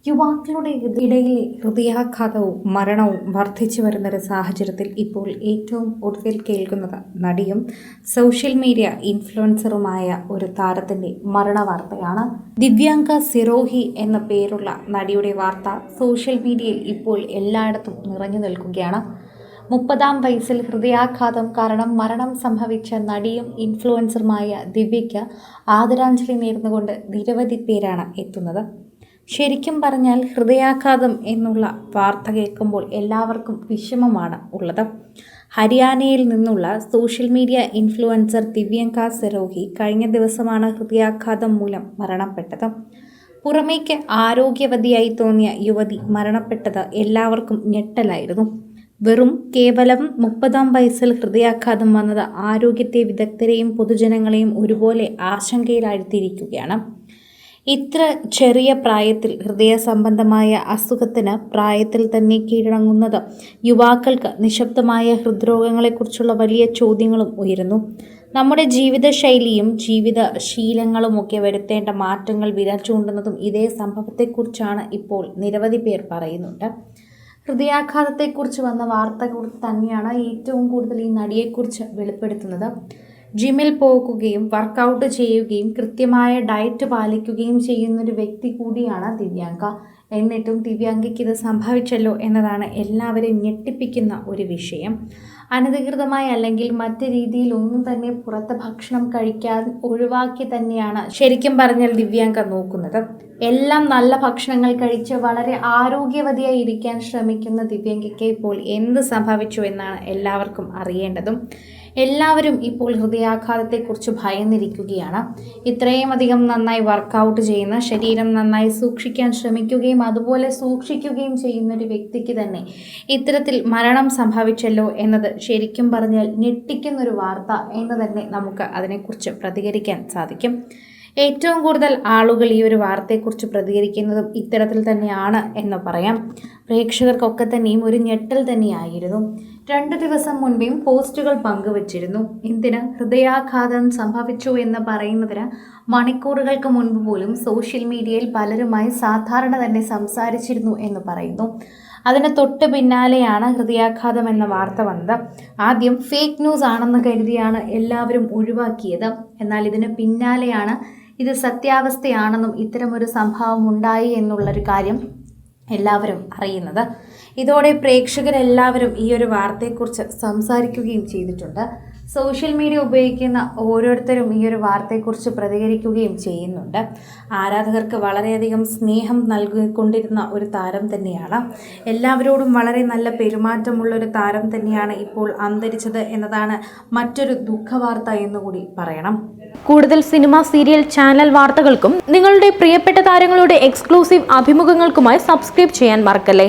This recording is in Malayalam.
യുവാക്കളുടെ ഇടയിലെ ഹൃദയാഘാതവും മരണവും വർദ്ധിച്ചു വരുന്നൊരു സാഹചര്യത്തിൽ ഇപ്പോൾ ഏറ്റവും ഒടുവിൽ കേൾക്കുന്നത് നടിയും സോഷ്യൽ മീഡിയ ഇൻഫ്ലുവൻസറുമായ ഒരു താരത്തിൻ്റെ മരണവാർത്തയാണ്. ദിവ്യാങ്ക സിറോഹി എന്ന പേരുള്ള നടിയുടെ വാർത്ത സോഷ്യൽ മീഡിയയിൽ ഇപ്പോൾ എല്ലായിടത്തും നിറഞ്ഞു നിൽക്കുകയാണ്. 30-ാം വയസ്സിൽ ഹൃദയാഘാതം കാരണം മരണം സംഭവിച്ച നടിയും ഇൻഫ്ലുവൻസറുമായ ദിവ്യയ്ക്ക് ആദരാഞ്ജലി നേർന്നുകൊണ്ട് നിരവധി പേരാണ് എത്തുന്നത്. ശരിക്കും പറഞ്ഞാൽ ഹൃദയാഘാതം എന്നുള്ള വാർത്ത കേൾക്കുമ്പോൾ എല്ലാവർക്കും വിഷമമാണ് ഉള്ളത്. ഹരിയാനയിൽ നിന്നുള്ള സോഷ്യൽ മീഡിയ ഇൻഫ്ലുവൻസർ ദിവ്യങ്ക സിറോഹി കഴിഞ്ഞ ദിവസമാണ് ഹൃദയാഘാതം മൂലം മരണപ്പെട്ടത്. പുറമേക്ക് ആരോഗ്യവതിയായി തോന്നിയ യുവതി മരണപ്പെട്ടത് എല്ലാവർക്കും ഞെട്ടലായിരുന്നു. കേവലം 30-ാം വയസ്സിൽ ഹൃദയാഘാതം വന്നത് ആരോഗ്യത്തെ വിദഗ്ധരെയും പൊതുജനങ്ങളെയും ഒരുപോലെ ആശങ്കയിലാഴ്ത്തിയിരിക്കുകയാണ്. ഇത്ര ചെറിയ പ്രായത്തിൽ ഹൃദയ സംബന്ധമായ അസുഖത്തിന് പ്രായത്തിൽ തന്നെ കീഴടങ്ങുന്നത് യുവാക്കൾക്ക് നിശബ്ദമായ ഹൃദ്രോഗങ്ങളെക്കുറിച്ചുള്ള വലിയ ചോദ്യങ്ങളും ഉയരുന്നു. നമ്മുടെ ജീവിതശൈലിയും ജീവിതശീലങ്ങളുമൊക്കെ വരുത്തേണ്ട മാറ്റങ്ങൾ വിരൽ ചൂണ്ടുന്നതും ഇതേ സംഭവത്തെക്കുറിച്ചാണ് ഇപ്പോൾ നിരവധി പേർ പറയുന്നുണ്ട്. ഹൃദയാഘാതത്തെക്കുറിച്ച് വന്ന വാർത്തകൾ തന്നെയാണ് ഏറ്റവും കൂടുതൽ ഈ നടിയെക്കുറിച്ച് വെളിപ്പെടുത്തുന്നത്. ജിമ്മിൽ പോകുകയും വർക്കൗട്ട് ചെയ്യുകയും കൃത്യമായ ഡയറ്റ് പാലിക്കുകയും ചെയ്യുന്നൊരു വ്യക്തി കൂടിയാണ് ദിവ്യാങ്ക. എന്നിട്ടും ദിവ്യാങ്കയ്ക്ക് ഇത് സംഭവിച്ചല്ലോ എന്നതാണ് എല്ലാവരെയും ഞെട്ടിപ്പിക്കുന്ന ഒരു വിഷയം. അനധികൃതമായി അല്ലെങ്കിൽ മറ്റ് രീതിയിൽ ഒന്നും തന്നെ പുറത്ത് ഭക്ഷണം കഴിക്കാൻ ഒഴിവാക്കി തന്നെയാണ് ശരിക്കും പറഞ്ഞാൽ ദിവ്യാങ്ക നോക്കുന്നത്. എല്ലാം നല്ല ഭക്ഷണങ്ങൾ കഴിച്ച് വളരെ ആരോഗ്യവതിയായി ഇരിക്കാൻ ശ്രമിക്കുന്ന ദിവ്യാങ്കയ്ക്ക് ഇപ്പോൾ എന്ത് സംഭവിച്ചു എന്നാണ് എല്ലാവർക്കും അറിയേണ്ടതും. എല്ലാവരും ഇപ്പോൾ ഹൃദയാഘാതത്തെക്കുറിച്ച് ഭയന്നിരിക്കുകയാണ്. ഇത്രയും അധികം നന്നായി വർക്കൗട്ട് ചെയ്യുന്ന, ശരീരം നന്നായി സൂക്ഷിക്കാൻ ശ്രമിക്കുകയും അതുപോലെ സൂക്ഷിക്കുകയും ചെയ്യുന്ന ഒരു വ്യക്തിക്ക് തന്നെ ഇത്തരത്തിൽ മരണം സംഭവിച്ചല്ലോ എന്നത് ശരിക്കും പറഞ്ഞാൽ ഞെട്ടിക്കുന്നൊരു വാർത്ത എന്ന് തന്നെ നമുക്ക് അതിനെക്കുറിച്ച് പ്രതികരിക്കാൻ സാധിക്കും. ഏറ്റവും കൂടുതൽ ആളുകൾ ഈ ഒരു വാർത്തയെക്കുറിച്ച് പ്രതികരിക്കുന്നതും ഇത്തരത്തിൽ തന്നെയാണ് എന്ന് പറയാം. പ്രേക്ഷകർക്കൊക്കെ തന്നെയും ഒരു ഞെട്ടൽ തന്നെയായിരുന്നു. 2 ദിവസം മുൻപേയും പോസ്റ്റുകൾ പങ്കുവച്ചിരുന്നു. എന്തിന് ഹൃദയാഘാതം സംഭവിച്ചു എന്ന് പറയുന്നതിന് മണിക്കൂറുകൾക്ക് മുൻപ് പോലും സോഷ്യൽ മീഡിയയിൽ പലരുമായി സാധാരണ തന്നെ സംസാരിച്ചിരുന്നു എന്ന് പറയുന്നു. അതിന് തൊട്ട് പിന്നാലെയാണ് ഹൃദയാഘാതം എന്ന വാർത്ത വന്നത്. ആദ്യം ഫേക്ക് ന്യൂസ് ആണെന്ന് കരുതിയാണ് എല്ലാവരും ഒഴിവാക്കിയത്. എന്നാൽ ഇതിന് പിന്നാലെയാണ് ഇത് സത്യാവസ്ഥയാണെന്നും ഇത്തരമൊരു സംഭവം ഉണ്ടായി എന്നുള്ളൊരു കാര്യം എല്ലാവരും അറിയുന്നത്. ഇതോടെ പ്രേക്ഷകരെല്ലാവരും ഈ ഒരു വാർത്തയെക്കുറിച്ച് സംസാരിക്കുകയും ചെയ്തിട്ടുണ്ട്. സോഷ്യൽ മീഡിയ ഉപയോഗിക്കുന്ന ഓരോരുത്തരും ഈ ഒരു വാർത്തയെക്കുറിച്ച് പ്രതികരിക്കുകയും ചെയ്യുന്നുണ്ട്. ആരാധകർക്ക് വളരെയധികം സ്നേഹം നൽകിക്കൊണ്ടിരുന്ന ഒരു താരം തന്നെയാണ്. എല്ലാവരോടും വളരെ നല്ല പെരുമാറ്റമുള്ളൊരു താരം തന്നെയാണ് ഇപ്പോൾ അന്തരിച്ചത് എന്നതാണ് മറ്റൊരു ദുഃഖവാർത്ത എന്നുകൂടി പറയണം. കൂടുതൽ സിനിമ, സീരിയൽ, ചാനൽ വാർത്തകൾക്കും നിങ്ങളുടെ പ്രിയപ്പെട്ട താരങ്ങളുടെ എക്സ്ക്ലൂസീവ് അഭിമുഖങ്ങൾക്കുമായി സബ്സ്ക്രൈബ് ചെയ്യാൻ മറക്കല്ലേ.